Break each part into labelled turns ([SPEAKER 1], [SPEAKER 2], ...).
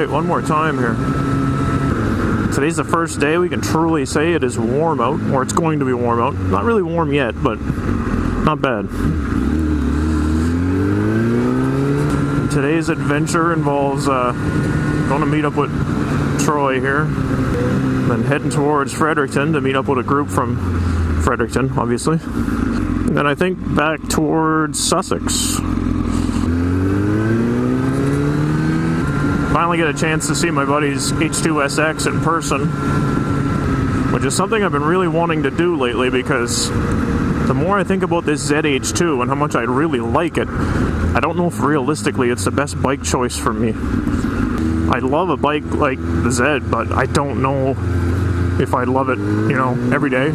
[SPEAKER 1] One more time here. Today's the first day we can truly say it is warm out, or it's going to be warm out. Not really warm yet, but not bad. Today's adventure involves going to meet up with Troy here, then heading towards Fredericton to meet up with a group from Fredericton, obviously. And then I think back towards Sussex. Finally get a chance to see my buddy's H2SX in person, which is something I've been really wanting to do lately, because the more I think about this ZH2 and how much I really like it, I don't know if realistically it's the best bike choice for me. I love a bike like the Z, but I don't know if I love it, you know, every day.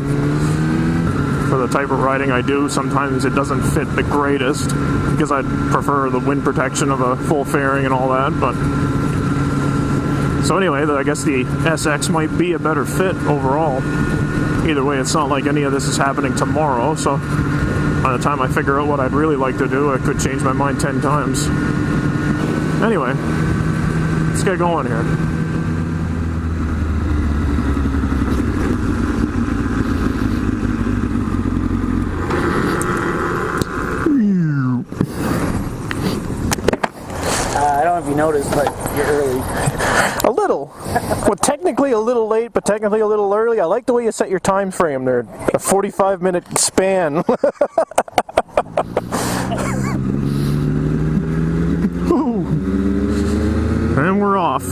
[SPEAKER 1] For the type of riding I do, sometimes it doesn't fit the greatest, because I'd prefer the wind protection of a full fairing and all that, but... So anyway, I guess the SX might be a better fit overall. Either way, it's not like any of this is happening tomorrow, so by the time I figure out what I'd really like to do, I could change my mind 10 times. Anyway, let's get going here.
[SPEAKER 2] I don't know if you noticed, but you're early.
[SPEAKER 1] A little. Well, technically a little late, but technically a little early. I like the way you set your time frame there. A 45-minute span. And we're off.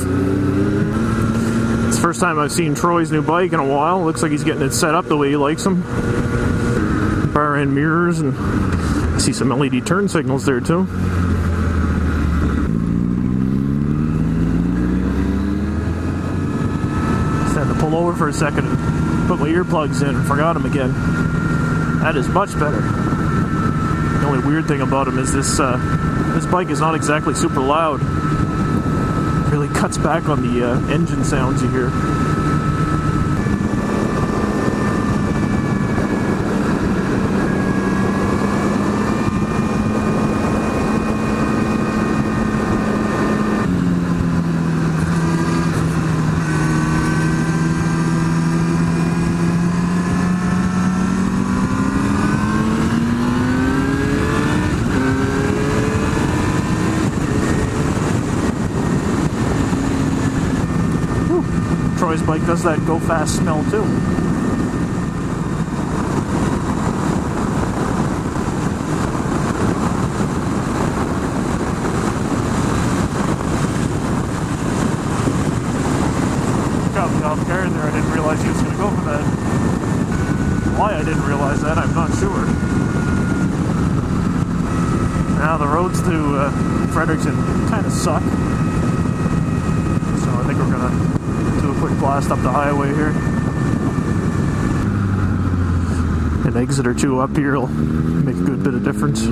[SPEAKER 1] It's the first time I've seen Troy's new bike in a while. Looks like he's getting it set up the way he likes them. Far end mirrors, and I see some LED turn signals there too. Pull over for a second and put my earplugs in and forgot them again. That is much better. The only weird thing about them is this bike is not exactly super loud. It really cuts back on the engine sounds you hear. Troy's bike does that go fast smell too. Caught me off guard there. I didn't realize he was going to go for that. Why I didn't realize that, I'm not sure. Now the roads to Fredericton kind of suck. So I think we're going to do a quick blast up the highway here. An exit or two up here will make a good bit of difference.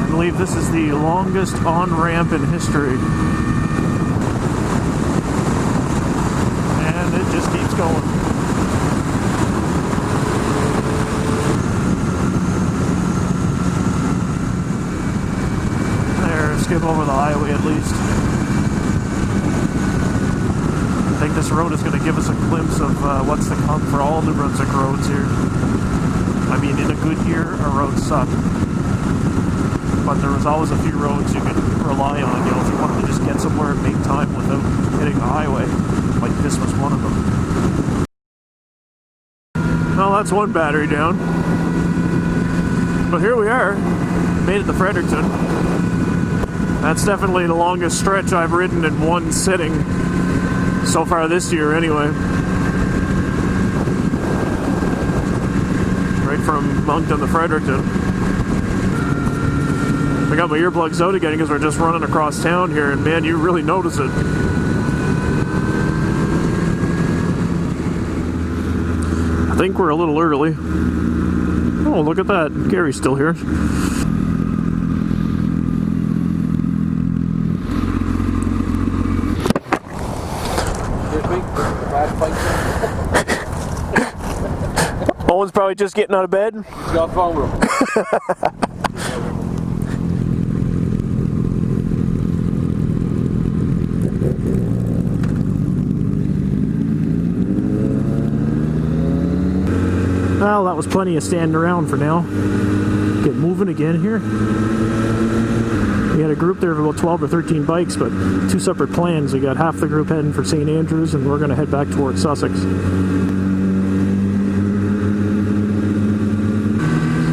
[SPEAKER 1] I believe this is the longest on-ramp in history. Just keeps going. There, skip over the highway at least. I think this road is going to give us a glimpse of what's to come for all New Brunswick roads here. I mean, in a good year, our roads suck. But there was always a few roads you could rely on, you know, if you wanted to just get somewhere this was one of them. Well, that's one battery down. But here we are. Made it to Fredericton. That's definitely the longest stretch I've ridden in one sitting so far this year anyway. Right from Moncton to Fredericton. I got my earplugs out again because we're just running across town here, and man, you really notice it. I think we're a little early. Oh, look at that. Gary's still here. Owen's probably just getting out of bed.
[SPEAKER 3] He's got phone with him.
[SPEAKER 1] Well, that was plenty of standing around for now. Get moving again here. We had a group there of about 12 or 13 bikes, but two separate plans. We got half the group heading for St. Andrews, and we're going to head back towards Sussex.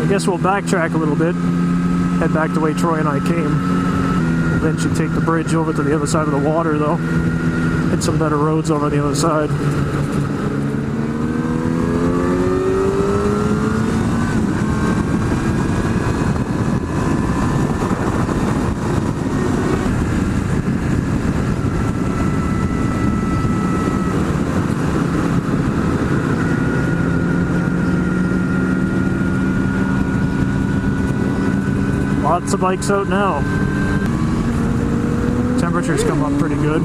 [SPEAKER 1] I guess we'll backtrack a little bit, head back the way Troy and I came. We'll eventually take the bridge over to the other side of the water, though. Hit some better roads over the other side. Lots of bikes out now. Temperatures come up pretty good.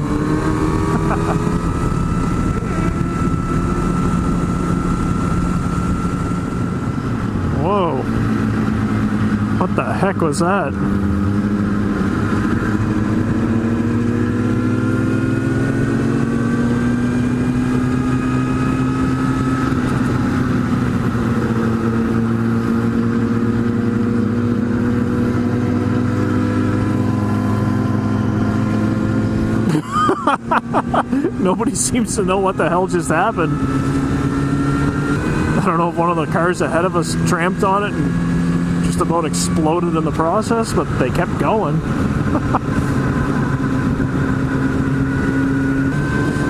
[SPEAKER 1] Whoa. What the heck was that? Nobody seems to know what the hell just happened. I don't know if one of the cars ahead of us tramped on it and just about exploded in the process, but they kept going.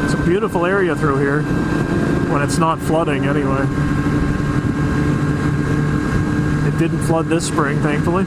[SPEAKER 1] It's a beautiful area through here, when it's not flooding anyway. It didn't flood this spring, thankfully.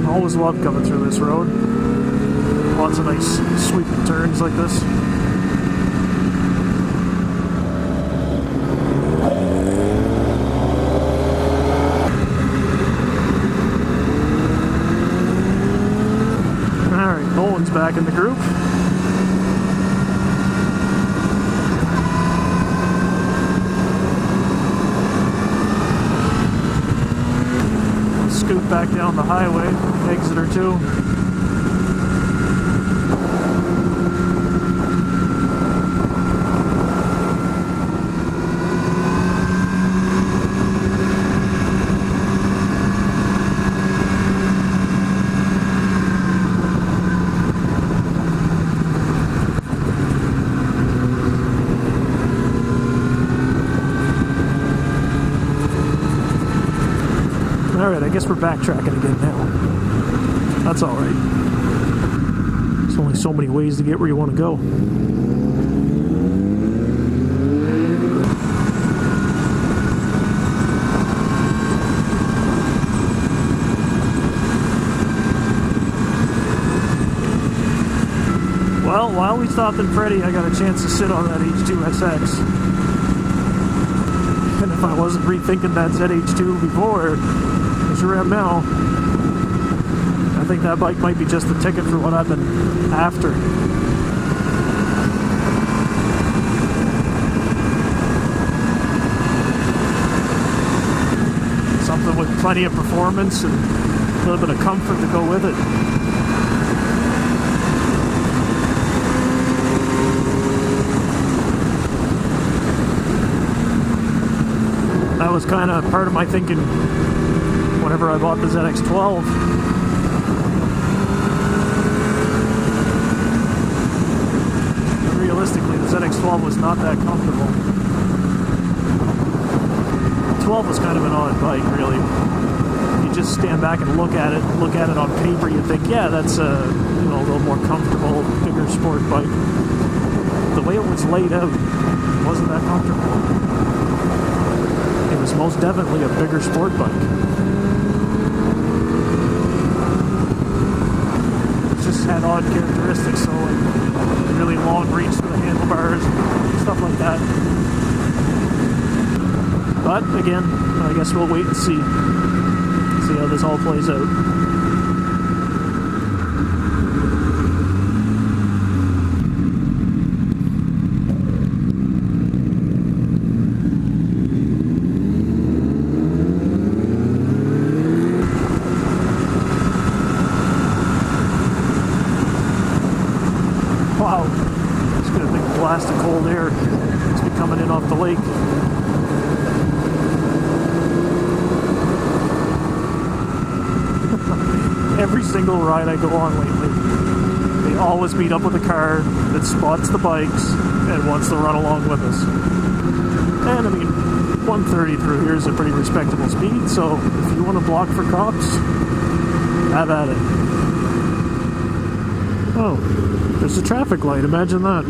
[SPEAKER 1] Always love coming through this road. Lots of nice sweeping turns like this. Alright, Owen's back in the group. Scoot back down the highway, exit or two. Alright, I guess we're backtracking again now. That's alright. There's only so many ways to get where you want to go. Well, while we stopped in Freddy, I got a chance to sit on that H2SX. And if I wasn't rethinking that ZH2 before, I sure am now. think that bike might be just the ticket for what I've been after. Something with plenty of performance and a little bit of comfort to go with it. That was kind of part of my thinking whenever I bought the ZX12. But realistically, the ZX12 was not that comfortable. The 12 was kind of an odd bike, really. You just stand back and look at it on paper, you think, yeah, that's a little more comfortable, bigger sport bike. The way it was laid out, it wasn't that comfortable. It was most definitely a bigger sport bike. It just had odd characteristics, so like really long reach for the handlebars, stuff like that. But again, I guess we'll wait and see how this all plays out. Wow, just got a big blast of cold air. It's been coming in off the lake. Every single ride I go on lately, they always meet up with a car that spots the bikes and wants to run along with us. And I mean, 130 through here is a pretty respectable speed, so if you want to block for cops, have at it. Oh, there's a traffic light, imagine that.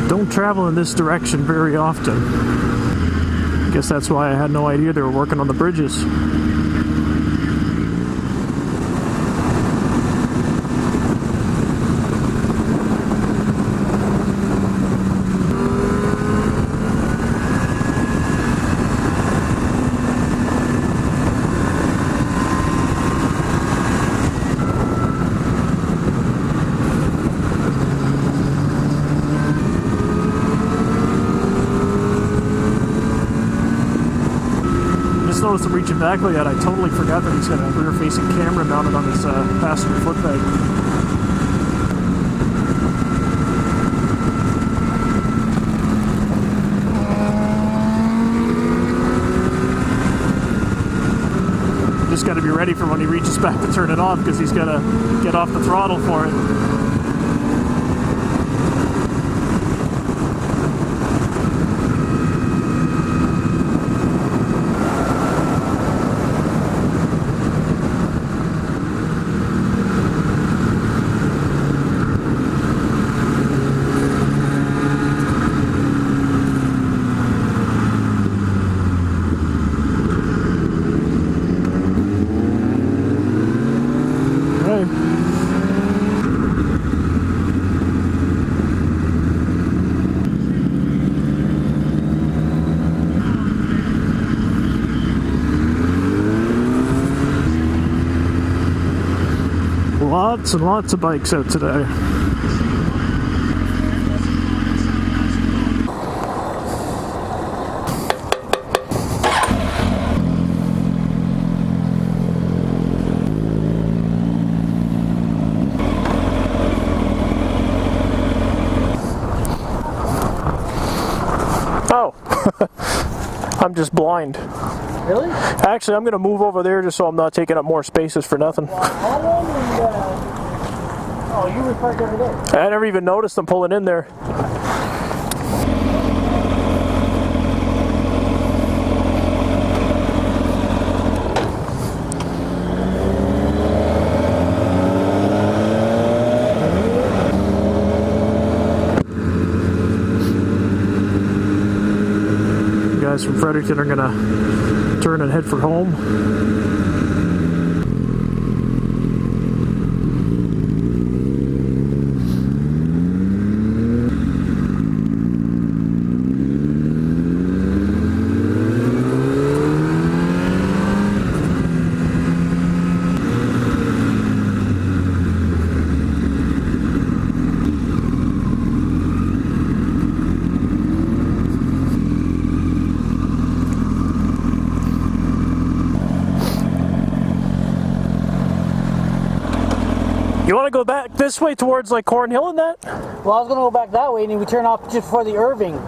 [SPEAKER 1] Don't travel in this direction very often. I guess that's why I had no idea they were working on the bridges. Noticed him reaching back like that. I totally forgot that he's got a rear-facing camera mounted on his passenger footbed. Just got to be ready for when he reaches back to turn it off, because he's got to get off the throttle for it. Lots and lots of bikes out today. Oh, I'm just blind.
[SPEAKER 2] Really?
[SPEAKER 1] Actually, I'm going to move over there just so I'm not taking up more spaces for nothing.
[SPEAKER 2] Oh, you were parked over there.
[SPEAKER 1] I never even noticed them pulling in there. You guys from Fredericton are going to turn and head for home. You want to go back this way towards like Cornhill and that?
[SPEAKER 2] Well, I was gonna go back that way, and then we turn off just before the Irving.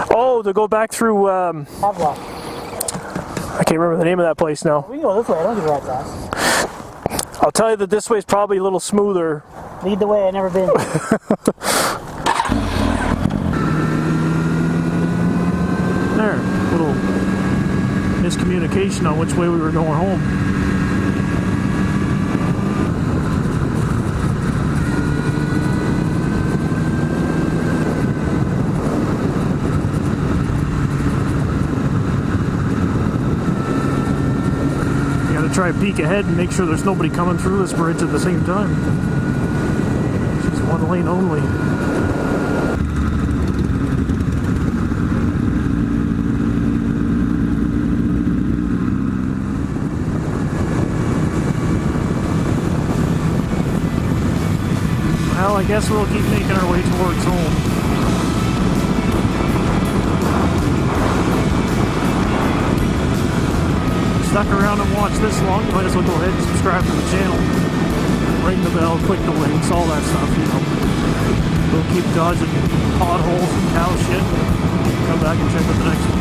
[SPEAKER 1] Oh, to go back through.
[SPEAKER 2] Havelock.
[SPEAKER 1] I can't remember the name of that place now.
[SPEAKER 2] We can go this way. I don't give a rat's ass.
[SPEAKER 1] I'll tell you that this way's probably a little smoother.
[SPEAKER 2] Lead the way. I've never been.
[SPEAKER 1] There, little miscommunication on which way we were going home. Try to peek ahead and make sure there's nobody coming through this bridge at the same time. It's just one lane only. Well, I guess we'll keep making our way towards home. Stuck around and watch this long, you might as well go ahead and subscribe to the channel. Ring the bell, click the links, all that stuff, you know. We'll keep dodging potholes and cow shit. Come back and check out the next one.